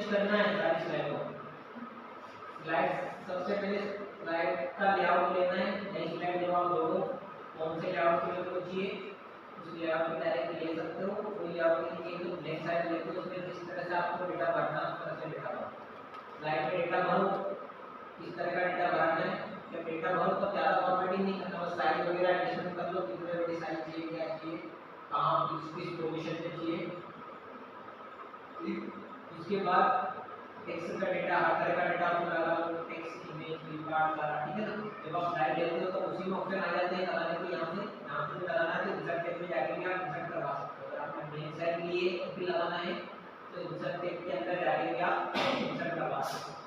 Paste करना है सारी स्लाइड को। स्लाइड सबसे पहले स्लाइड का लेआउट लेना है, नई स्लाइड जब आप लोगो कौन से लेआउट के लिए चाहिए उस लेआउट को डायरेक्ट ले सकते हो। कोई लेआउट के लिए तो ब्लैंक साइड लेते हो, उसमें जिस तरह से आपको डेटा भरना है उस तरह से डेटा भरो। स्लाइड में डेटा भरो, इस तरह का डेटा भरना है। जब डेटा भरो तो ज़्यादा फॉर्मेटिंग नहीं करना, बस साइज वगैरह एडजस्टमेंट कर लो, कितने बड़ी साइज चाहिए, क्या चाहिए, कहाँ किस पोजीशन पे चाहिए। इसके बाद टेक्स्ट का डेटा, हर तरह का डेटा उसमें लगा लो, टेक्स्ट, इमेज, फ्लिपकार्ट सारा, ठीक है ना। जब आप स्लाइड लेते हो तो उसी में ऑप्शन आ जाते हैं लगाने को, यहाँ से लगाना है तो इंसर्ट टेक्स्ट में जाके भी आप इंसर्ट करवा सकते हो। अगर आपने ब्लैंक साइड लिए और फिर लगाना है तो इंसर्ट टेक्स्ट के अंदर जाके भी आप इंसर्ट करवा सकते हो,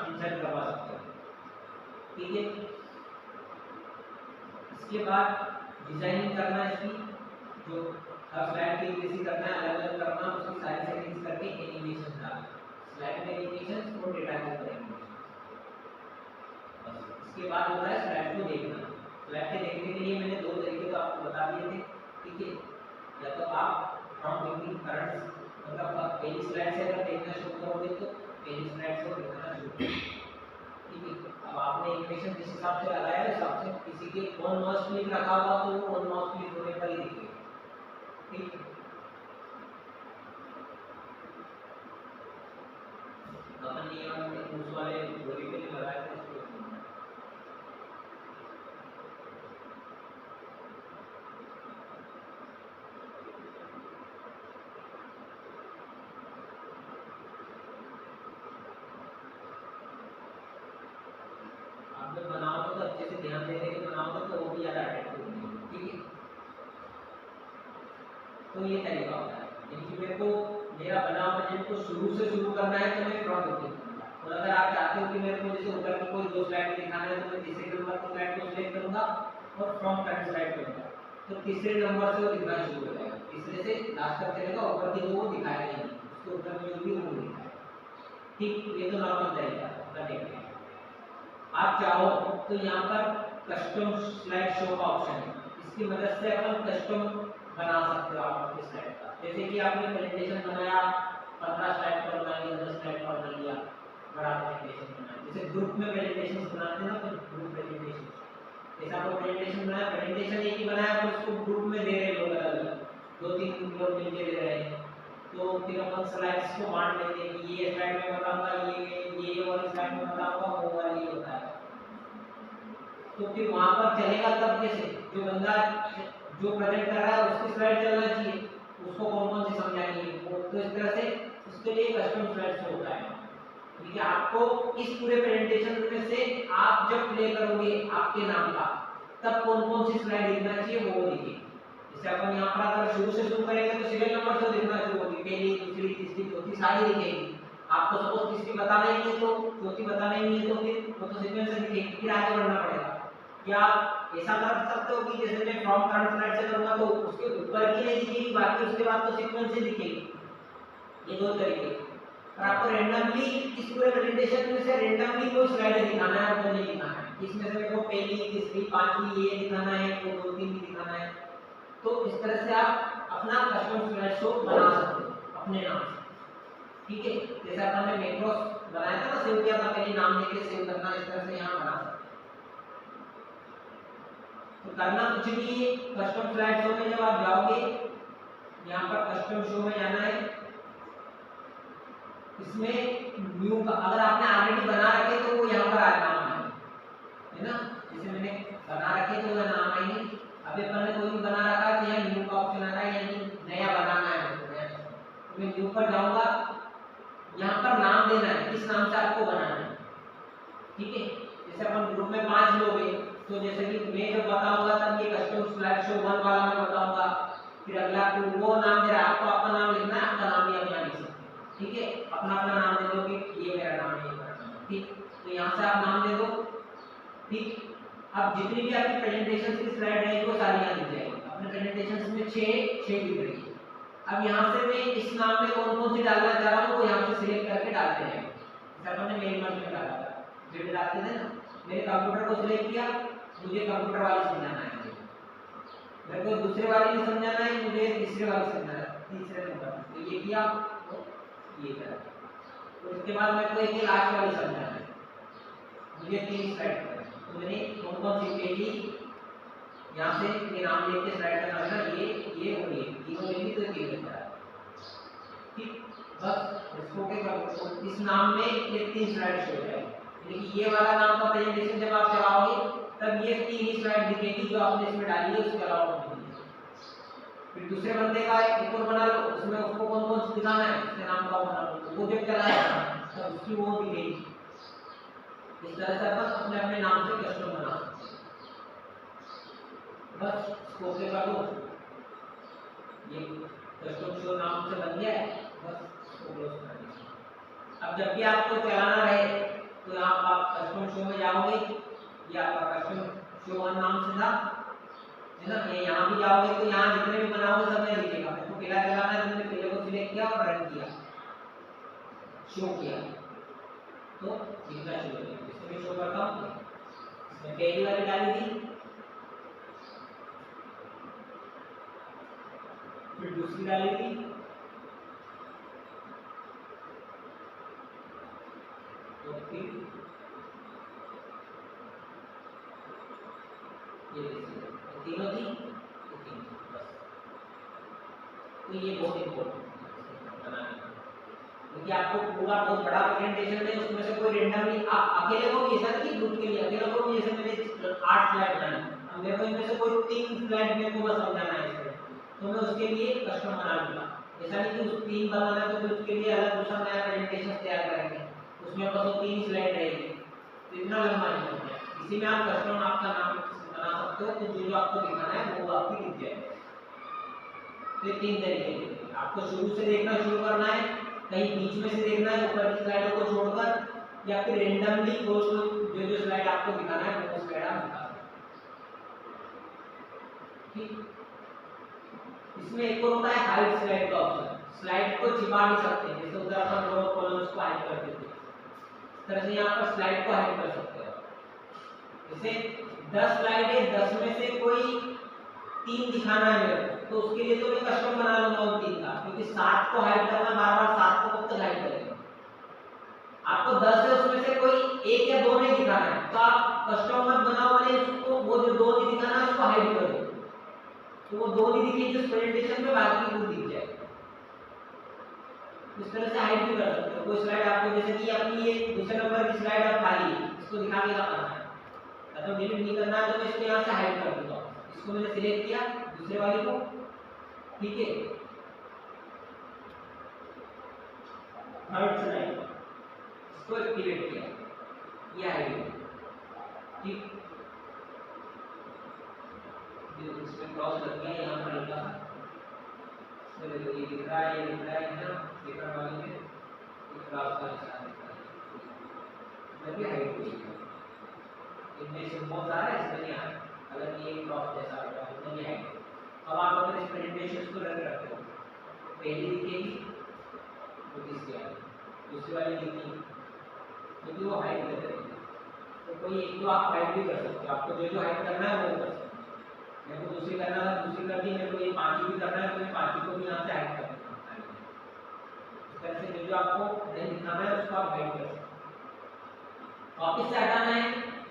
इंसर्ट करवा सकते हो, ठीक है। इसके बाद डिजाइनिंग करना है इसकी, जो हर स्लाइड की जैसी करना है, अलग अलग करना, उसकी सारी सेटिंग्स करके एनिमेशन डालना, स्लाइड में एनिमेशन और डेटा के ऊपर एनिमेशन। इसके बाद होता है स्लाइड को देखना। स्लाइड के देखने के लिए मैंने दो तरीके तो आपको बता दिए थे, ठीक है। या तो आप फ्रॉम बिगिनिंग करंट, मतलब आप पहली स्लाइड से अगर देखना शुरू करोगे तो पहली स्लाइड से देखना शुरू करोगे, ठीक है। अब आपने एनिमेशन जिस हिसाब से लगाया है उस हिसाब से किसी के ऑन माउस क्लिक रखा हुआ तो वो ऑन माउस क्लिक होने पर ही दिखेगा, ठीक है। अपन ये वाले उस वाले गोली पे लगाए थे इसको आप जब बनाओगे तो अच्छे से ध्यान दे के बनाओगे तो वो भी ज़्यादा अट्रैक्टिव होगी, ठीक है। तो ये तरीका होता है, यानी मेरे को मेरा बना प्रेजेंट को शुरू से शुरू करना है तो मैं फ्रॉम बिगिनिंग करूंगा। और अगर आप चाहते हो कि मेरे को जैसे ऊपर की कोई दो स्लाइड दिखाना है तो मैं तीसरे नंबर की स्लाइड को सिलेक्ट करूंगा और फ्रॉम करंट स्लाइड करूंगा, तो तीसरे नंबर से वो दिखना शुरू हो जाएगा, तीसरे से लास्ट तक चलेगा, ऊपर की जो वो दिखाएगा नहीं, उसके ऊपर में जो भी वो दिखाएगा, ठीक। ये तो नॉर्मल तरीका है देखने का। आप चाहो तो यहाँ पर कस्टम स्लाइड शो का ऑप्शन है, इसकी मदद से अपन कस्टम बना सकते हो आप अपनी स्लाइड का। जैसे कि आपने प्रेजेंटेशन बनाया, 15 स्लाइड पर बना लिया, 10 स्लाइड पर बना लिया, बड़ा प्रेजेंटेशन बनाया। जैसे ग्रुप में प्रेजेंटेशन बनाते हैं ना, तो ग्रुप प्रेजेंटेशन, जैसा आपको प्रेजेंटेशन बनाया, प्रेजेंटेशन एक ही बनाया तो उसको ग्रुप में दे रहे लोग अलग अलग, 2-3 लोग मिलके दे रहे हैं, तो फिर अपन स्लाइड्स को बांट लेते हैं कि ये स्लाइड में बताऊंगा, ये वाली स्लाइड में बताऊंगा, वो वाली ये होता है। तो फिर वहां पर चलेगा तब कैसे, जो बंदा जो प्रेजेंट कर रहा है उसकी स्लाइड चलना चाहिए, उसको कौन कौन सी समझानी है वो, तो इस तरह से उसके लिए कस्टम स्लाइड्स होता है, ठीक है। आपको इस पूरे प्रेजेंटेशन में से आप जब प्ले करोगे आपके नाम का, तब कौन कौन सी स्लाइड दिखना चाहिए वो दिखेगी। जैसे अपन यहाँ पर अगर शुरू से शुरू करेंगे तो सीरियल नंबर से दिखना शुरू होगी, पहली, दूसरी, तीसरी, चौथी सारी दिखेगी। आपको सपोज तीसरी बताना ही नहीं है तो चौथी बताना ही नहीं है तो फिर वो तो सीक्वेंस से दिखेगी, फिर आगे बढ़ना पड़ेगा। क्या ऐसा कर सकते हो कि जैसे मैं फ्रॉम करंट स्लाइड से करूंगा तो उसके ऊपर की नहीं दिखेगी, बाकी उसके बाद तो सीक्वेंस से दिखेगी। ये दो तरीके। और आपको रैंडमली इस पूरे प्रेजेंटेशन में से रैंडमली कोई स्लाइड दिखाना है और नहीं दिखाना है, इसमें से मेरे को पहली, तीसरी, पांचवी ये दिखाना है, वो 2-3 भी दिखाना है, तो इस तरह से आप अपना कस्टम स्लाइड शो बना सकते हो अपने नाम से, ठीक है। जैसे अपन ने मैक्रोस बनाया था ना, सेव किया था, पहले नाम लेके सेव करना, इस तरह से यहाँ बना सकते। तो करना कुछ नहीं है, कस्टम स्लाइड शो में जब आप जाओगे, यहाँ पर कस्टम शो में जाना है, इसमें न्यू का अगर आपने ऑलरेडी बना रखे तो वो यहाँ पर आ नाम है ना, जैसे मैंने बना रखे तो वह नाम आएंगे। अभी अपन ने कोई भी बना रखा है तो यहाँ न्यू का ऑप्शन आ रहा है, यानी नया बनाना है, तो मैं न्यू पर जाऊंगा, यहाँ पर नाम देना है, किस नाम से आपको बनाना है, ठीक है। जैसे अपन ग्रुप में 5 लोग हैं, तो जैसे कि मैं जब बताऊंगा तब ये कस्टम स्लाइड शो 1 वाला मैं बताऊंगा, फिर अगला को वो नाम दे रहा है, आपको अपना नाम लिखना है, आपका नाम भी आप यहाँ लिख सकते हैं, ठीक है। अपना अपना नाम दे दो कि ये मेरा नाम है, ये मेरा नाम है, ठीक। तो यहाँ से आप नाम दे दो, ठीक। अब जितनी भी आपकी प्रेजेंटेशन की स्लाइड रहेगी वो सारी यहाँ दिख जाएगी। अपने प्रेजेंटेशन में 6 दिख रही है। अब यहाँ से मैं इस नाम में कौन कौन सी डालना चाह रहा हूँ वो यहाँ से सिलेक्ट करके डालते हैं। जैसे हमने मेल मर्ज में डाला था, जो डालते थे ना, मैंने कंप्यूटर को सिलेक्ट किया, मुझे कंप्यूटर वाली समझाना है, मेरे को दूसरे वाली नहीं समझाना है, मुझे तीसरे वाली समझाना है, तीसरे नंबर, तो ये किया ये तरह। तो उसके बाद मेरे को एक लास्ट वाली समझाना है, मुझे 3 स्लाइड करना है। तो मैंने कौन कौन सी पेजी यहाँ से ये नाम लेके स्लाइड करना है ना, ये और ये तीनों लेंगे तो 3 बन जाएगा। ठीक, बस इसको क्या करो, इस नाम में ये 3 स्लाइड शो हो जाएगी। यानी कि ये वाला नाम का प्रेजेंटेशन जब आप चलाओगे तब ये 3 ही स्लाइड दिखेगी जो आपने इसमें डाली है, उसके अलावा नहीं दिखेगी। फिर दूसरे बंदे का एक और बना लो, उसमें उसको कौन कौन सी दिखाना है, उसके नाम का बना लो, वो जब चलाएगा तब उसकी वो दिखेगी। इस तरह से अपन अपने अपने नाम से कस्टम बना सकते हैं। बस इसको ओके कर दो, ये कस्टम शो नाम से बन गया है। बस इसको क्लोज कर दीजिए। अब जब भी आपको चलाना रहे तो यहाँ आप कस्टम शो में जाओगे, ये आपका कस्टम शो वन नाम से था है ना, ये यहाँ भी जाओगे तो यहाँ जितने भी बनाओगे सब में दिखेगा। तो पहला चलाना है तो मैंने पहले को सिलेक्ट किया और रन किया, शो किया तो दिखना शुरू हो गया। इसमें शो करता हूँ, इसमें पहली वाली डाली थी, फिर दूसरी डाली थी, तो फिर ये तीनों थी, बस। तो ये बहुत इम्पोर्टेंट बनाना, क्योंकि आपको पूरा बहुत बड़ा प्रेजेंटेशन है, उसमें से कोई रेंडमली आप अकेले को भी ऐसा नहीं, ग्रुप के लिए अकेले को भी, जैसे मैंने 8 स्लाइड बनाए, अब मेरे को इनमें से कोई 3 स्लाइड मेरे को बस समझाना है इसमें, तो मैं उसके लिए कस्टम बना लूंगा। ऐसा नहीं कि उस 3 बनाना है तो फिर उसके लिए अलग दूसरा नया प्रेजेंटेशन तैयार करेंगे, उसमें बस वो 3 स्लाइड रहेगी, तो इतना लंबा नहीं होता है। इसी में आप कस्टम आपका नाम बना सकते हो, तो जो आपको दिखाना है वो आपकी दिख जाएगा। तो 3 तरीके के आपको शुरू से देखना शुरू करना है, कहीं बीच में से देखना है ऊपर की स्लाइडों को छोड़कर, या फिर रेंडमली जो जो स्लाइड आपको दिखाना है वो स्लाइड आप दिखा सकते हैं। ठीक, इसमें एक और होता है हाइड स्लाइड का ऑप्शन, स्लाइड को छिपा भी सकते हैं, जैसे उधर अपन रो कॉलम्स को हाइड कर देते हैं, इस तरह से यहाँ पर स्लाइड को हाइड कर सकते हो। जैसे 10 स्लाइड है, 10 में से कोई 3 दिखाना है मेरे को, तो उसके लिए तो मैं कस्टम बना लूंगा उन 3 का, क्योंकि 7 को हाइड करना बार-बार, 7 को कब तक हाइड करेंगे। आपको 10 है उसमें से कोई 1 या 2 नहीं दिखाना है, तो आप कस्टम मत बनाओ, वाले उसको वो जो 2 नहीं दिखाना है उसको हाइड कर दो, तो वो 2 नहीं दिखेगी उस प्रेजेंटेशन में, बाकी कुछ दिख जाएगा। इस तरह से हाइड भी कर सकते हो। कोई स्लाइड आपको, जैसे कि अपनी ये दूसरे नंबर की स्लाइड आप खाली है, इसको दिखा के क्या करना है, तो डिलीट नहीं करना है तो मैं इसको यहाँ से हाइड कर दूंगा। इसको मैंने सिलेक्ट किया दूसरे वाले को, ठीक है, थर्ड स्लाइड इसको एक्टिवेट किया, ये हाइड हो, ठीक, इसमें क्रॉस लग गया यहाँ पर हल्का, ये दिख रहा है, ये दिख रहा है ना, पेपर वाले में ये क्रॉस का निशान दिख रहा है, जब ये हाइड हो गया। इनमें से बहुत सारा है, इसमें नहीं आया, अगर ये क्रॉस जैसा होगा तो ये हाइड। अब आप अगर इस प्रेजेंटेशन को रन करते हो, पहली दिखेगी तो तीसरी आएगी, दूसरी वाली दिखेगी क्योंकि वो हाइड कर देगी। तो कोई एक तो आप हाइड भी कर सकते हो, आपको जो जो हाइड करना है वो कर सकते हो। मेरे को दूसरी करना था, दूसरी कर दी, मेरे को ये 5 भी करना है तो मैं 5 को भी यहाँ से हाइड कर दूँगा। इस तरह से जो आपको नहीं दिखाना है उसको आप हाइड कर सकते हो। वापिस से हटाना है,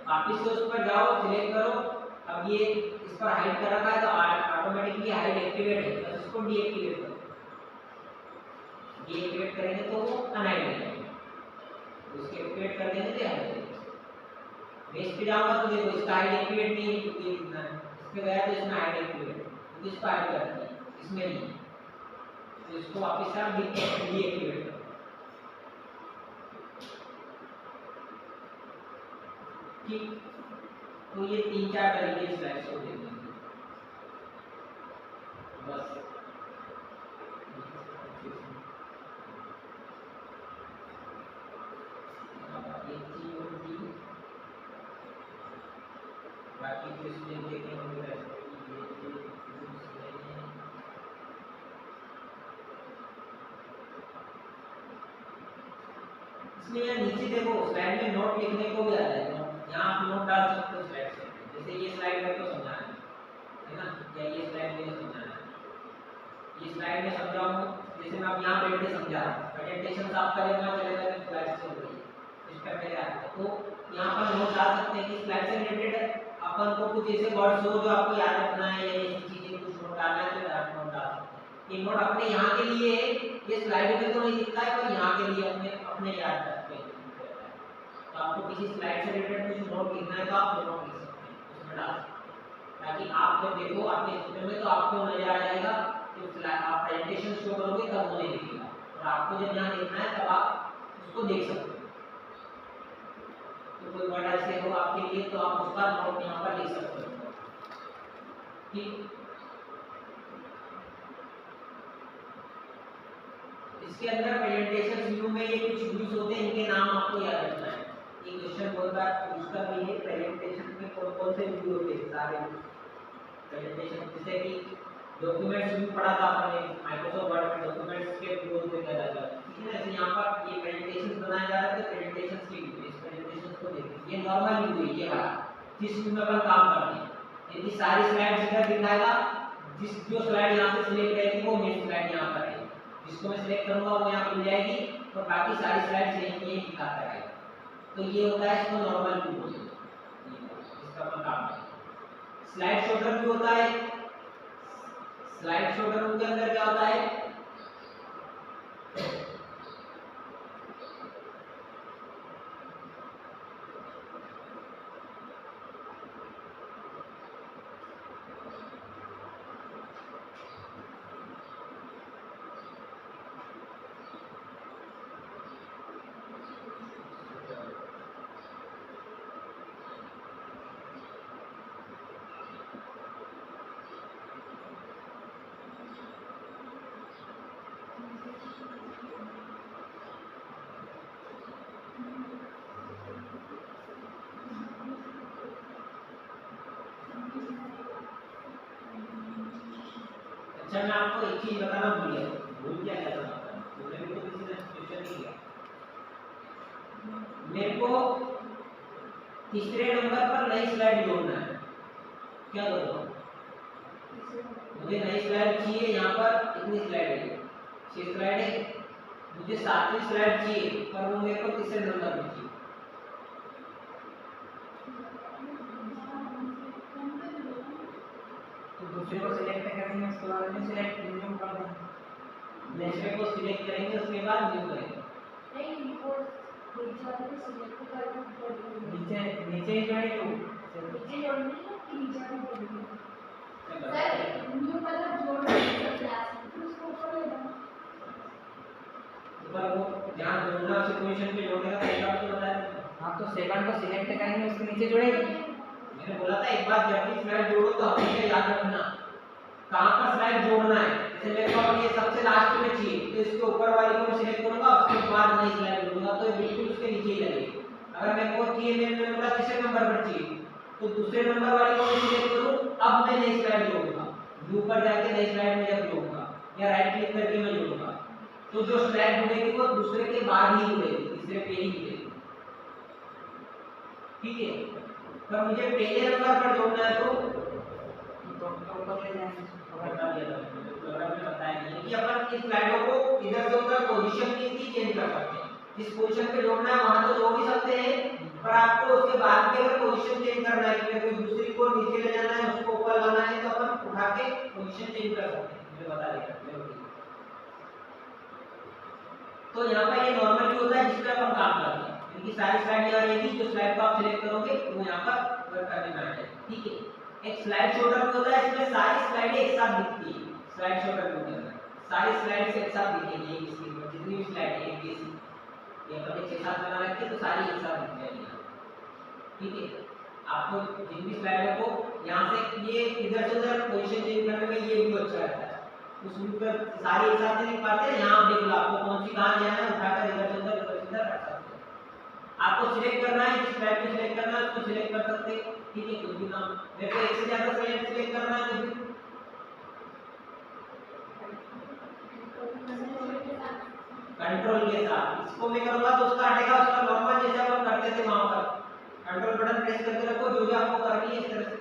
वापिस से उस पर जाओ, सिलेक्ट करो, अब ये इस पर हाइड कर रखा है तो ऑटोमेटिकली हाइड एक्टिवेट है, बस इसको डीएक्टिवेट करो। डीएक्टिवेट करेंगे तो वो अनहाइड हो जाएगा, उसके एक्टिवेट कर देंगे तो हाइड हो जाएगा। मैं इस पे जाऊंगा तो देखो इसका हाइड एक्टिवेट नहीं है, क्योंकि इस पे गया तो इसमें हाइड एक्टिवेट, क्योंकि इसको हाइड करना है, इसमें नहीं, तो इसको वापस से आप डीएक्टिवेट करो। ठीक, तो ये 3-4 तरीके स्लाइड्स को देखने हैं, बस बाकी तो इसमें देखेंगे इसमें यार नीचे देखो स्लाइड में नोट लिखने को भी आता है, यहाँ आप नोट डाल सकते हो स्लाइड से, जैसे ये स्लाइड मेरे को समझाना है ना, या ये स्लाइड मुझे समझाना है, ये स्लाइड में समझाऊँ जैसे मैं अब यहाँ बैठ के समझा रहा हूँ, प्रेजेंटेशन आपका जब वहाँ चलेगा तो स्लाइड चल रही है, इस पर पहले आता है। तो यहाँ पर नोट डाल सकते हैं कि स्लाइड से रिलेटेड अपन को कुछ ऐसे वर्ड्स हो जो आपको याद रखना है या ऐसी चीजें कुछ नोट डालना है तो नोट डाल सकते हैं। ये नोट अपने यहाँ के लिए है, ये स्लाइड में तो नहीं दिखता है पर यहाँ के लिए अपने अपने याद रखते हैं। तो आपको किसी स्लाइड से रिलेटेड कुछ नोट लिखना है तो आप नोट लिख सकते हैं, उसमें डाल सकते हैं, ताकि आप जब देखो आपके सिस्टम में तो आपको नजर आ जाएगा कि आप प्रेजेंटेशन शो करोगे तब वो नहीं दिखेगा, और आपको जब यहाँ देखना है तब आप उसको देख सकते हो। तो कोई वर्ड ऐसे हो आपके लिए तो आप उसका नोट यहाँ पर लिख सकते हो। ठीक, इसके अंदर प्रेजेंटेशन व्यू में ये कुछ व्यूज होते हैं, इनके नाम आपको याद रखना है। ये क्वेश्चन बहुत बार उसका भी है, प्रेजेंटेशन में कौन कौन से व्यू होते हैं सारे प्रेजेंटेशन, जैसे कि डॉक्यूमेंट्स व्यू पढ़ा था आपने माइक्रोसॉफ्ट वर्ड में, डॉक्यूमेंट्स के व्यू होते हैं अलग-अलग, ठीक है। ऐसे यहाँ पर ये प्रेजेंटेशन बनाया जा रहा है तो प्रेजेंटेशन के व्यू, इस प्रेजेंटेशन को देखिए, ये नॉर्मल व्यू है, ये वाला जिस व्यू में अपन काम करते हैं। यदि सारी स्लाइड्स इधर दिखाएगा, जिस जो स्लाइड यहाँ से सिलेक्ट रहेगी वो मेन स्लाइड यहाँ पर है, जिसको मैं सिलेक्ट करूंगा वो यहाँ मिल जाएगी और बाकी सारी स्लाइड्स यही दिखाता रहेगा। तो ये होता है, इसको नॉर्मल व्यू बोलते हैं, इसका अपन काम है। स्लाइड शॉर्टर व्यू होता है, स्लाइड शॉर्टर व्यू के अंदर क्या होता है, अच्छा मैं आपको एक चीज बताना भूल क्या था, मैंने तो किसी ने क्वेश्चन नहीं किया। मेरे को तीसरे नंबर पर नई स्लाइड जोड़ना है, क्या करूँगा? मुझे नई स्लाइड चाहिए, यहाँ पर इतनी स्लाइड है, 6 स्लाइड है, मुझे 7वीं स्लाइड चाहिए पर वो मेरे को तीसरे नंबर में चाहिए। दूसरे को सिलेक्ट करेंगे, उसके बाद में सिलेक्ट न्यू कर देंगे, दूसरे को सिलेक्ट करेंगे उसके बाद न्यू करेंगे। नहीं वो सिलेक्ट करके नीचे नीचे ही जोड़े तो नीचे जोड़ने कि नीचे सर न्यू मतलब जोड़ क्लास उसको ऊपर ले दो, ऊपर वो जहां जोड़ना उसी पोजीशन पे जोड़ने का तरीका तो बताया। हां तो सेकंड को सिलेक्ट करेंगे उसके नीचे जोड़ेंगे। मैंने बोला था एक बार जब भी स्लाइड जोड़ो तो हमेशा याद रखना कहां पर स्लाइड जोड़ना है। जैसे मेरे को अब ये सबसे लास्ट में चाहिए तो इसके ऊपर वाली को मैं सिलेक्ट करूंगा, उसके बाद नई स्लाइड जोड़ूंगा तो ये बिल्कुल उसके नीचे ही लगेगी। अगर मेरे को चाहिए, मैंने बोला तीसरे नंबर पर चाहिए तो दूसरे नंबर वाली को मैं सिलेक्ट करूं, अब मैं नई स्लाइड जोड़ूंगा, व्यू पर जाके नई स्लाइड में जब जोड़ूंगा या राइट क्लिक करके मैं जोड़ूंगा तो जो स्लाइड जुड़ेगी वो दूसरे के बाद ही जुड़ेगी, तीसरे पे ही जुड़ेगी, ठीक है। पर मुझे पहले नंबर पर जोड़ना है तो ऊपर ले जाएंगे, बता दिया था मैंने बताया नहीं कि अपन इस स्लाइडों को इधर से उधर पोजीशन की चेंज कर सकते हैं। जिस पोजीशन पे जोड़ना है वहां तो जोड़ भी सकते हैं, पर आपको उसके बाद के अगर पोजीशन चेंज करना है कि कोई दूसरी को नीचे ले जाना है, उसको ऊपर लाना है तो अपन उठा के पोजीशन चेंज कर सकते हैं, मुझे बता दिया। तो यहाँ पर ये नॉर्मल व्यू होता है जिस पर अपन काम करते हैं, क्योंकि सारी स्लाइड यहाँ रहेगी, जो स्लाइड को आप सिलेक्ट करोगे वो यहाँ पर वर्क करने में आएगा, ठीक है। एक स्लाइड शॉर्टर भी होता है, इसमें सारी स्लाइडें एक साथ दिखती है। स्लाइड शॉर्टर भी होता है, सारी स्लाइड्स एक साथ दिखेंगी एक स्क्रीन पर, जितनी भी स्लाइड है एक जैसी, ये अपन एक साथ बना रखते हैं तो सारी एक साथ दिख जाएगी, ठीक है। आपको जिन भी स्लाइडों को यहाँ से ये इधर से उधर पोजीशन चेंज करने में ये व्यू अच्छा रहता है, उस व्यू पर सारी एक साथ नहीं दिख पाते हैं। यहाँ देख लो आपको कौन सी कहाँ जाना है, उठाकर इधर से उधर रख सकते हैं। आपको सिलेक्ट करना है, जिस स्लाइड को सिलेक्ट करना है उसको सिलेक्ट कर सकते हैं, ठीक है। कुछ भी काम मेरे को एक से ज्यादा स्लाइड सिलेक्ट करना है तो कंट्रोल के साथ इसको मैं करूंगा तो उसका हटेगा, उसका नॉर्मल जैसे अपन करते थे वहां पर कंट्रोल बटन प्रेस करके रखो, जो भी आपको करनी है इस तरह से।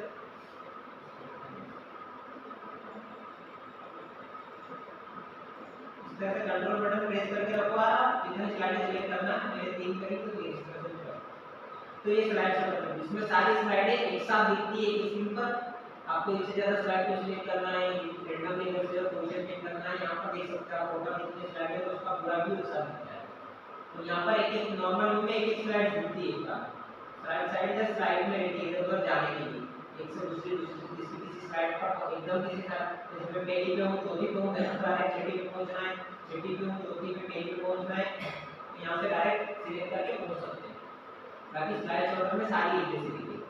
इस तरह से कंट्रोल बटन प्रेस करके रखो आप, जितने स्लाइड सिलेक्ट करना है, मैंने 3 करी तो 3 इस तरह से। तो ये स्लाइड शॉर्टर है, इसमें सारी स्लाइडें एक साथ दिखती है एक स्क्रीन पर। आपको एक से ज्यादा स्लाइड को सिलेक्ट करना है, रैंडमली इधर से पोजीशन चेंज करना है, यहाँ पर देख सकते हैं आप टोटल कितने स्लाइड है, तो उसका पूरा व्यू एक साथ दिखता है। तो यहाँ पर एक एक नॉर्मल व्यू में एक एक स्लाइड दिखती है, राइट साइड से स्लाइड में रहती है इधर उधर जाने के लिए, एक से दूसरी किसी स्लाइड पर एकदम किसी साइड, जैसे मैं पहली पे हूँ चौथी पे हूँ, डायरेक्ट छठी पे पहुँचना है, छठी पे हूँ चौथी पे पहली पे पहुँचना है, यहाँ से डायरेक्ट सिलेक्ट करके पहुँच सकते हैं। बाकी स्लाइड शॉर्टर में सारी एक जैसी दिखती है।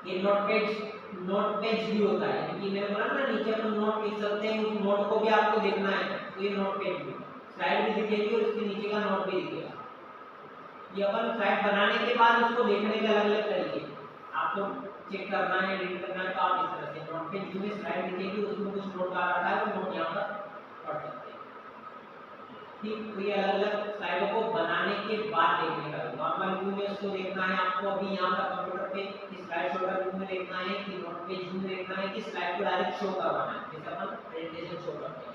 ये नोट पेज भी होता है, यानी कि मैंने बोला ना नीचे अपन नोट लिख सकते हैं, उस नोट को भी आपको देखना है, तो ये नोट पेज भी स्लाइड भी दिखेगी और इसके नीचे का नोट भी दिखेगा। ये अपन स्लाइड बनाने के बाद उसको देखने के अलग अलग तरीके, आपको चेक करना है, एडिट करना है, तो आप इस तरह से नोट पेज में स्लाइड दिखेगी, उसमें कुछ नोट आ रहा है, वो नोट यहाँ पर पढ़ सकते हैं। ठीक, तो ये अलग अलग स्लाइडों को बनाने के बाद देखने का, नॉर्मल व्यू में उसको देखना है आपको, अभी यहाँ पर कंप्यूटर पे कि स्लाइड शॉर्टर व्यू में देखना है कि नोट पेज व्यू में देखना है कि स्लाइड को डायरेक्ट शो करवाना है, जैसे अपन प्रेजेंटेशन शो करते हैं,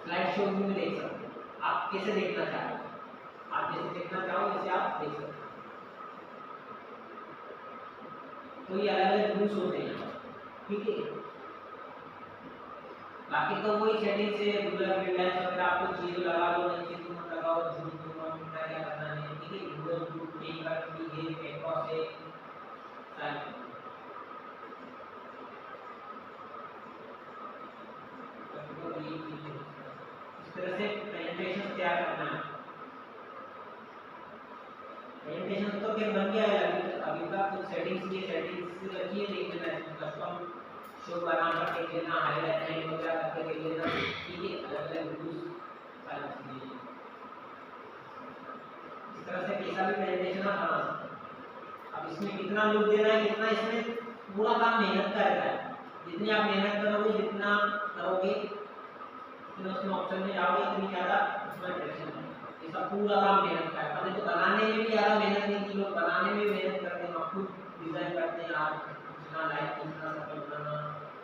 स्लाइड शो व्यू में देख सकते हैं। आप कैसे देखना चाहते हो, आप जैसे देखना चाहो वैसे आप देख सकते हो। तो ये अलग अलग व्यूज होते हैं, ठीक है। बाकी तो वही सेटिंग से रेगुलर गाइडलाइंस वगैरह आपको चीज लगा दो, नहीं चीज मत लगाओ, झूठ बोलो, क्या क्या करना है, ठीक है। विंडोज ग्रुप नहीं करनी है, मैकओएस है सारे, तो ये चीज इस तरह से प्रेजेंटेशन तैयार करना है। प्रेजेंटेशन तो फिर बन गया है, अभी का कुछ सेटिंग्स ये सेटिंग्स रखी है, देख लेना है, कस्टम शो बना कर देख लेना, हाईलाइट लाइन वगैरह करके देख लेना, ठीक है। अलग अलग व्यूज सारी चीजें इस तरह से कैसा भी प्रेजेंटेशन आप बना सकते हैं। अब इसमें कितना लुक देना है, कितना इसमें पूरा काम मेहनत का रहता है, जितनी आप मेहनत करोगे, जितना करोगे, जितना उसमें ऑप्शन में जाओगे, इतनी ज़्यादा उसमें डायरेक्शन है। ये सब पूरा काम मेहनत का है, पहले तो बनाने में भी ज़्यादा मेहनत नहीं की, लोग बनाने में भी मेहनत करते हैं, आप खुद डिज़ाइन करते हैं, आप कितना लाइट कितना सर्कल बनाना,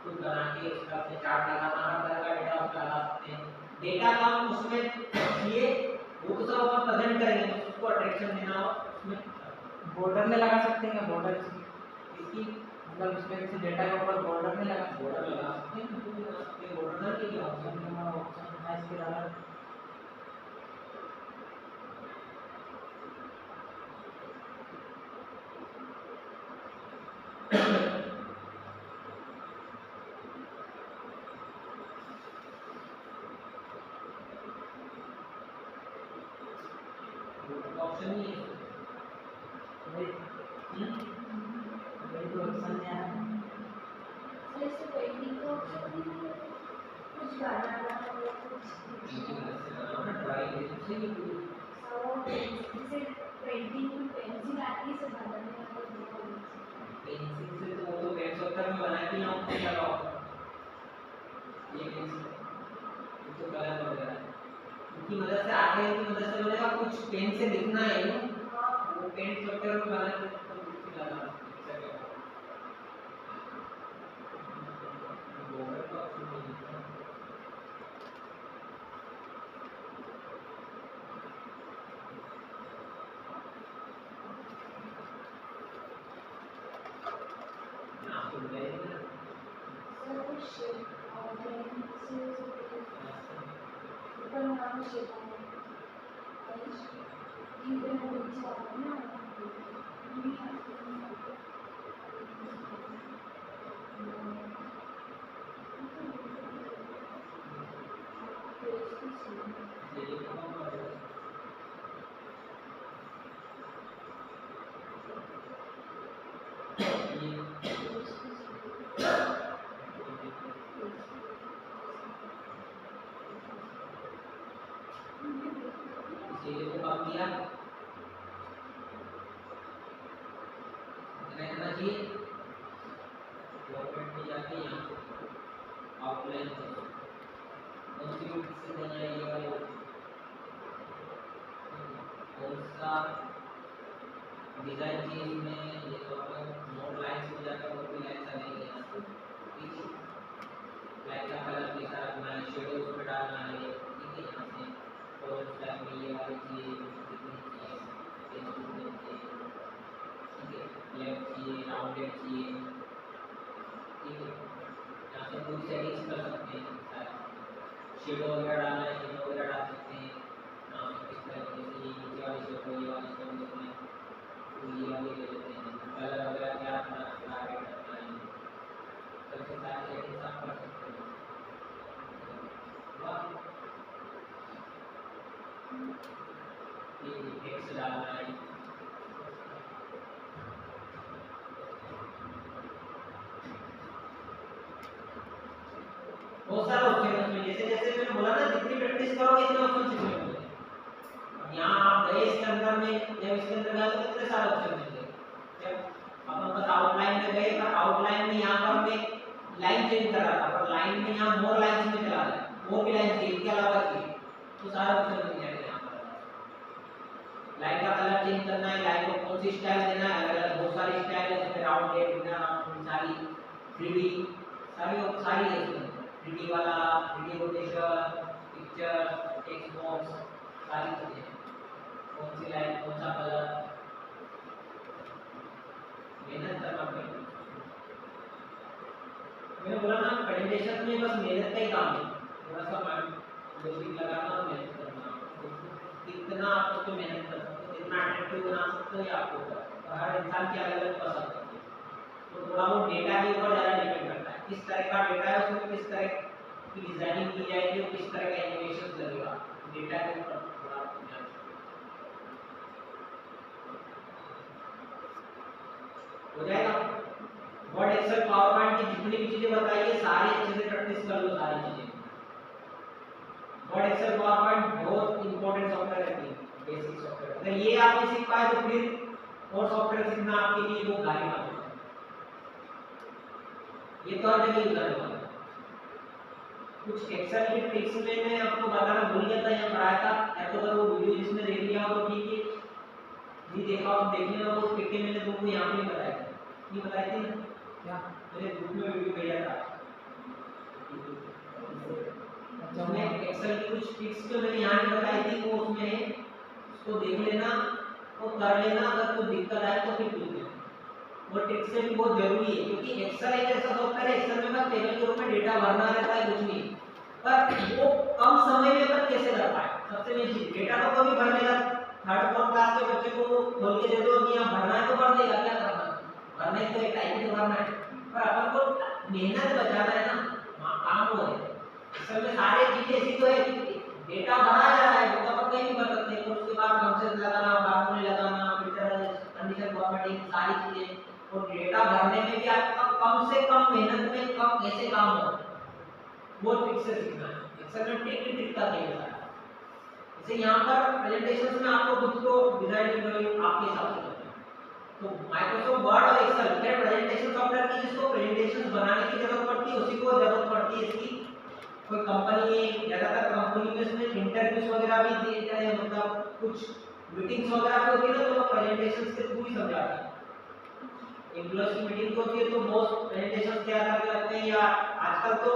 खुद बना के उसका अपने चार्ट लगाना, हर तरह का डेटा उसका लगा सकते हैं। डेटा का उसमें ये वो तो सब आप प्रेजेंट करेंगे, तो उसको अट्रैक्शन देना हो, उसमें बॉर्डर में लगा सकते हैं, बॉर्डर इसकी मतलब इसमें किसी डेटा के ऊपर बॉर्डर में लगा सकते हैं, बॉर्डर लगा सकते हैं, बॉर्डर के क्या ऑप्शन है इसके अलावा। ऑप्शन नहीं है, वही तो ऑप्शन है जैसे पेंटिंग का ऑप्शन नहीं है, कुछ बनाना हो, कुछ जैसे पेंटिंग पेंसिल आती है, से बनाने पेंसिल से तो वो तो पेन सॉफ्टवेयर में बना के यहाँ पे लगाओ, ये पेंसिल तो कलर वगैरह उनकी मदद से आगे की मदद से बनेगा, कुछ पेन से लिखना है ना, वो पेन सॉफ्टवेयर में बना के तो लगाना बॉर्डर का ऑप्शन नहीं है। आपको बताइए सब शेप और से ऊपर नाम शेप है, ये तो नीचे आता है ना, ये तो काम किया, इतना करना चाहिए। गवर्नमेंट में जाके यहाँ आउटलाइन कौन सी से देना है, ये वाले कौन सा डिजाइन चीज में, ये तो नोट लाइन से जाकर वो भी लाइन चलेंगे यहाँ से, ठीक है। लाइट का कलर कैसा रखना है, शेडो उसमें डालना है, ठीक है। यहाँ से और टाइप में ये वाली चीज़ दिखनी चाहिए, फेस दिखनी चाहिए, ठीक है। लेफ्ट चाहिए, राउंडेड चाहिए, ठीक है। यहाँ से पूरी सेटिंग्स कर सकते हैं, शेडो वगैरह डालना है, शेडो वगैरह डाल सकते हैं। यहाँ पे किस तरीके से ये नीचे वाली शेडो, ये वाली शेडो देते हैं, तो ये वाली ले लेते हैं। कलर वगैरह क्या अपना टारगेट रखना है, सबसे सारी सेटिंग्स आप कर सकते हो। वाह, ये टेक्स्ट डालना है, बहुत सारा ऑप्शन है उसमें। जैसे जैसे मैंने बोला ना, जितनी प्रैक्टिस करोगे इतने ऑप्शन सीखने मिलेंगे। यहाँ आप गए इसके अंदर में, जब इसके अंदर गए तो कितने सारे ऑप्शन मिलते हैं। जब अपन बस आउटलाइन में गए, पर आउटलाइन में यहाँ पर मैं लाइन चेंज कर रहा था, पर लाइन में यहाँ मोर लाइन्स में चला गया, और भी लाइन चाहिए, इसके अलावा चाहिए, तो सारे ऑप्शन मिल जाएंगे यहाँ पर। लाइन का कलर चेंज करना है, लाइन को कौन सी स्टाइल देना है, अलग अलग बहुत सारी स्टाइल है, जैसे राउंडेड, बिना राउंड, सारी 3D, सारी है इसमें। 3D वाला, 3D rotation, picture, text box, सारी चीजें, कौन सी लाइन, कौन सा कलर, मेहनत करना पड़ेगा। मैंने बोला ना, प्रेजेंटेशन में बस मेहनत का ही काम है, थोड़ा सा माइंड लॉजिक लगाना और मेहनत करना। तो कितना आप उसको मेहनत कर सकते हो, कितना अट्रैक्टिव बना सकते हो, ये आपको ऊपर है। और हर इंसान की अलग अलग पसंद होती है, तो थोड़ा वो डेटा के ऊपर ज़्यादा डिपेंड करता है, किस तरह का डेटा है, उसमें किस तरह की डिजाइनिंग की जाएगी और किस तरह का एनिमेशन लगेगा, डेटा के ऊपर थोड़ा हो जाएगा। वर्ड, एक्सेल, पावर पॉइंट की जितनी भी चीजें बताई है सारी अच्छे से प्रैक्टिस कर लो, सारी चीजें। वर्ड, एक्सेल, पावर पॉइंट बहुत इंपॉर्टेंट सॉफ्टवेयर है, बेसिक सॉफ्टवेयर। अगर ये आप नहीं सीख पाए तो फिर और सॉफ्टवेयर सीखना आपके लिए वो भारी बात है। ये तो हर जगह यूज करने वाला है। कुछ एक्सेल के ट्रिक्स में मैं आपको बताना भूल गया था, यहाँ पढ़ाया था, या तो अगर वो वीडियो जिसने देख लिया हो तो ठीक है, नहीं देखा हो तो देख लेना। वो ट्रिकें मैंने तुमको यहाँ पे बताई थी, नहीं बताई थी ना, क्या मैंने ग्रुप में वीडियो भेजा था। उसमें एक्सेल की कुछ ट्रिक्स जो मैंने यहाँ पे बताई थी वो उसमें है, उसको देख लेना और कर लेना। अगर कोई दिक्कत आए तो फिर पूछ लेना। वो ट्रिक्स से भी बहुत जरूरी है, क्योंकि एक्सेल एक ऐसा सॉफ्टवेयर है, एक्सेल में बस टेबल के रूप में डेटा भरना रहता है, कुछ नहीं। पर वो कम समय में अपन कैसे कर पाए, सबसे मेन चीज। डेटा तो कोई भी भर लेगा, थर्ड फोर्थ क्लास के बच्चे को खोल के दे दो कि यहाँ भरना है तो भर देगा, क्या करना है, भरना है तो एक टाइप से भरना है। पर अपन को मेहनत बचाना है ना, काम वो है। एक्सेल में सारी चीजें ऐसी तो है कि डेटा भरा जा रहा है, वो तो अपन कहीं भी भर सकते हैं, और उसके बाद फंक्शन लगाना, फॉर्मूले लगाना, फिल्टर, कंडीशन फॉर्मेटिंग, सारी चीजें। और डेटा भरने में भी आपका कम से कम मेहनत में कम कैसे काम हो, वो ट्रिक से सीखना है। एक्सेल में ट्रिक का खेल है। जैसे यहाँ पर प्रेजेंटेशंस में आपको खुद को डिजाइन ड्राइंग आपके हिसाब से करना है, तो माइक्रोसॉफ्ट वर्ड और एक्सेल फिर प्रेजेंटेशन सॉफ्टवेयर की जिसको प्रेजेंटेशंस बनाने की जरूरत पड़ती है उसी को जरूरत पड़ती है इसकी। कोई कंपनी है, ज्यादातर कंपनी में इसमें इंटरव्यूज वगैरह भी दिए जाते हैं, मतलब कुछ मीटिंग्स वगैरह भी होती है ना, तो वो प्रेजेंटेशंस के थ्रू ही समझाते हैं। एम्प्लॉयज की मीटिंग होती है तो बहुत प्रेजेंटेशन तैयार करके रखते हैं, या आजकल तो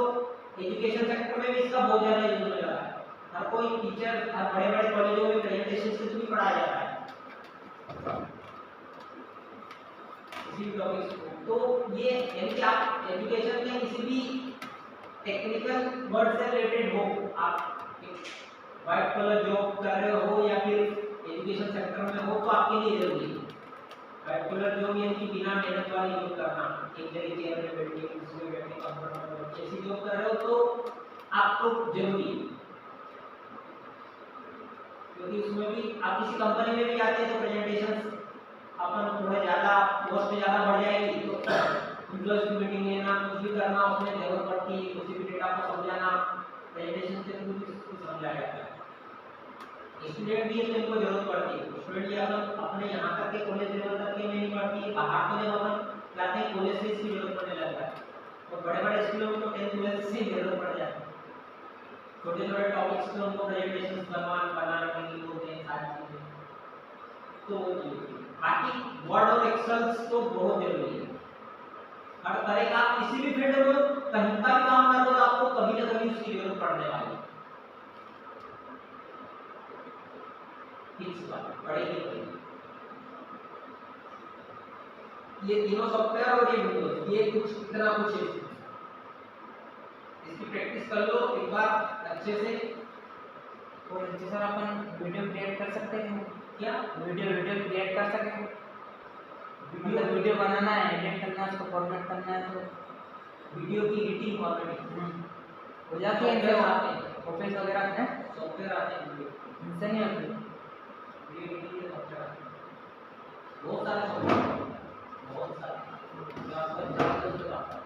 एजुकेशन सेक्टर में भी इसका बहुत ज्यादा यूज होने लगा है। हर कोई टीचर, हर बड़े बड़े कॉलेजों में प्रेजेंटेशन के थ्रू पढ़ाया जाता है इसी टॉपिक्स को। तो ये यानी कि आप एजुकेशन में किसी भी टेक्निकल वर्ड से रिलेटेड हो, आप व्हाइट कलर जॉब कर रहे हो या फिर एजुकेशन सेक्टर में हो, तो आपके लिए जरूरी है। व्हाइट कलर जॉब यानी कि बिना मेहनत वाली जॉब करना, एक जगह चेयर में बैठ के दूसरे बैठ के कंप्यूटर पर बैठ के ऐसी जॉब कर रहे हो तो आपको जरूरी है, क्योंकि उसमें भी आप किसी कंपनी में भी जाते हैं तो प्रेजेंटेशन अपन थोड़ा ज़्यादा कॉस्ट ज़्यादा बढ़ जाएगी, तो एम्प्लॉयज की मीटिंग लेना, कुछ भी करना, उसमें जरूरत पड़ती है किसी भी डेटा को समझाना, प्रेजेंटेशन से कुछ समझाया जाता है। स्टूडेंट भी है तो इनको जरूरत पड़ती है। स्टूडेंट की अपन अपने यहाँ तक के कॉलेज लेवल तक के नहीं पड़ती है, बाहर तो जब अपन जाते हैं कॉलेज से इसकी जरूरत पड़ने लगता है, और बड़े बड़े स्कूलों में तो 10th 12th से ही जरूरत पड़ जाती है। छोटे छोटे टॉपिक्स पे उनको प्रेजेंटेशन बनाने के लिए होते हैं सारी चीजें, तो वो चीज़। बाकी वर्ड और एक्सेल तो बहुत जरूरी है। हर तरह का किसी भी फील्ड में कहीं का भी काम कर लो तो आपको कभी ना कभी उसकी जरूरत पड़ने वाली है। फिक्स बात पड़ेगी। ये तीनों सॉफ्टवेयर और ये विंडोज, ये कुछ इतना कुछ है। इसकी प्रैक्टिस कर लो एक बार अच्छे से। और इनसे सर अपन वीडियो क्रिएट कर सकते हैं क्या वीडियो क्रिएट कर सकें, मतलब वीडियो बनाना है, एडिट करना है, उसको फॉर्मेट करना है तो वीडियो की एडिटिंग फॉर्मेटिंग हो जाती है। इनसे आते हैं, ऑफिस वगैरह है सॉफ्टवेयर आते हैं वीडियो इनसे नहीं होती। एडिटिंग के सॉफ्टवेयर आते हैं, बहुत सारे सॉफ्टवेयर, बहुत सारे जो आपको जानते हो आता है।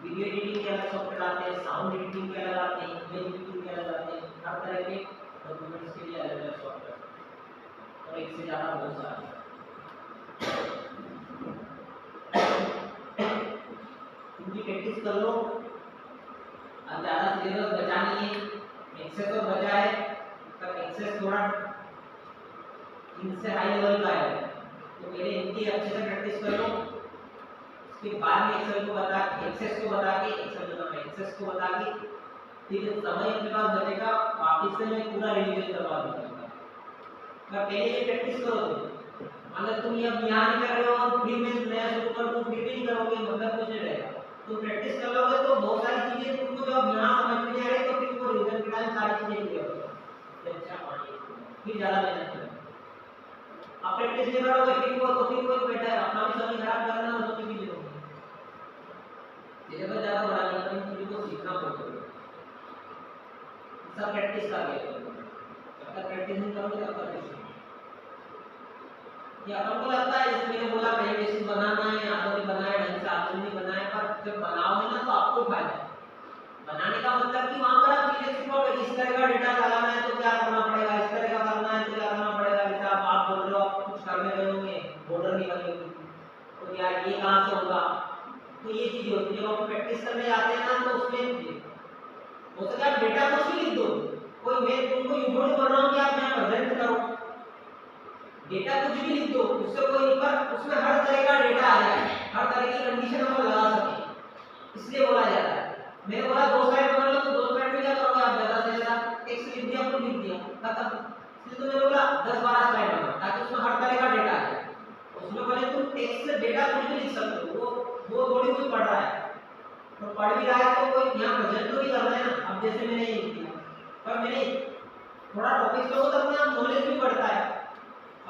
वीडियो एडिटिंग के अलग सॉफ्टवेयर आते हैं, साउंड एडिटिंग के अलग आते हैं, इमेज एडिटिंग के अलग आते हैं, हर तरह के डॉक्यूमेंट्स के लिए अलग अलग सॉफ्टवेयर और एक से ज़्यादा बहुत सारे। इनकी प्रैक्टिस कर लो। अब ज़्यादा सिलेबस बचा नहीं है, एक्सेस तो बचा है, पर एक्सेस थोड़ा इनसे हाई लेवल का है, तो पहले इनकी अच्छे से प्रैक्टिस कर लो। उसके बाद में एक्सेल को बता के एक्सेस को बता के एक्सेस को बता के फिर समय अपने पास बचेगा, वापस से मैं पूरा रिवीजन करवा दूंगा। मैं पहले ये प्रैक्टिस करो। अगर तुम ये अब यहाँ नहीं कर रहे हो और फिर मैं नया शुरू कर दूँ, फिर भी नहीं करोगे, मतलब कुछ नहीं रहेगा। तो प्रैक्टिस कर लोगे तो बहुत सारी चीजें तुमको जब यहाँ समझ में नहीं आ रही तो फिर वो रिवीजन के टाइम सारी चीजें क्लियर हो जाएगी। अच्छा पढ़िए, फिर ज़्यादा मेहनत करें। आप प्रैक्टिस नहीं करोगे फिर वो तो फिर कोई बेटा है अपना भी समय खराब करना हो तो फिर भी नहीं। सिलेबस ज़्यादा बड़ा नहीं है, चीज़ों को सीखना बहुत जरूरी है। सब प्रैक्टिस कर लिया करो, जब तक प्रैक्टिस नहीं करोगे तब तक नहीं। ये अपन को लगता है, जैसे मैंने बोला प्रेजेंटेशन बनाना है, आपने बनाया ढंग से, आपने नहीं बनाया, पर जब बनाओगे ना तो आपको फायदा है। बनाने का मतलब कि वहाँ पर आप चीजें सीखोगे, इस तरह का डेटा लगाना है तो क्या करना पड़ेगा, इस तरह का करना है तो क्या करना पड़ेगा। जैसे आप बोल रहे हो आप कुछ करने गए होंगे, बॉर्डर नहीं बनी होगी तो यार ये कहाँ से होगा, तो ये चीजें होती है। जब आप प्रैक्टिस करने जाते हैं ना तो उसमें हो सके आप डेटा कुछ भी लिख दो, कोई मैं तुमको यूट्यूब कर रहा हूँ कि आप यहाँ प्रेजेंट करो, डेटा कुछ भी लिख दो, उससे कोई नहीं, पर उसमें हर तरह का डेटा आ जाए, हर तरह की कंडीशन हम लगा सके, इसलिए बोला जाता है। मैंने बोला 2 स्लाइड बना लो तो 2 स्लाइड में क्या करोगे आप, ज्यादा से ज्यादा टेक्स्ट लिख दिया, लिख दिया खत्म। इसलिए तो मैंने बोला 10-12 स्लाइड बनाओ ताकि उसमें हर तरह का डेटा आ जाए। उसमें भले तुम टेक्स्ट से डेटा कुछ भी लिख सकते हो, वो थोड़ी कोई पढ़ रहा है, तो पढ़ भी रहा है तो कोई यहाँ प्रेजेंट तो नहीं कर रहा है ना। अब जैसे मैंने ये लिख दिया, पर मैंने थोड़ा टॉपिक लो तो अपने आप नॉलेज भी बढ़ता है।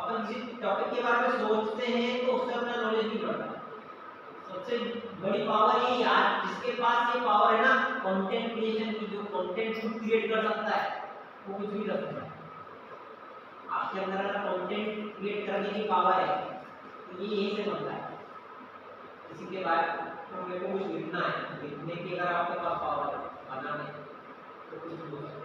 अपन किसी टॉपिक के बारे में सोचते हैं तो उससे अपना नॉलेज भी बढ़ता है। सबसे बड़ी पावर ये यार, जिसके पास ये पावर है ना कंटेंट क्रिएशन की, जो कंटेंट खुद क्रिएट कर सकता है वो कुछ भी कर सकता है। आपके अंदर अगर कंटेंट क्रिएट करने की पावर है तो ये यहीं से बनता है। किसी के बारे तो मेरे को कुछ लिखना है, लिखने की अगर आपके पास पावर है बनाने तो कुछ भी हो सकता है।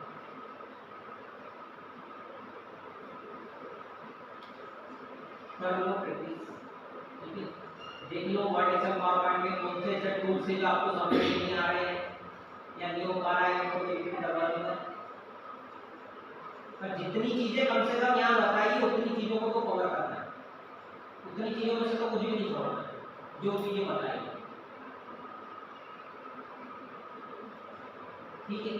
कर लो प्रैक्टिस, ठीक है। देख लो वर्ड एक्सेल पावरपॉइंट में कौन से ऐसे टूल्स हैं जो आपको समझ में नहीं आ रहे हैं या नहीं हो पा रहा है तो एडिट करवा देना। पर जितनी चीजें कम से कम यहाँ बताई उतनी चीजों को तो कवर करना है, उतनी चीजों में से तो कुछ भी नहीं छोड़ना है जो चीजें बताई, ठीक है।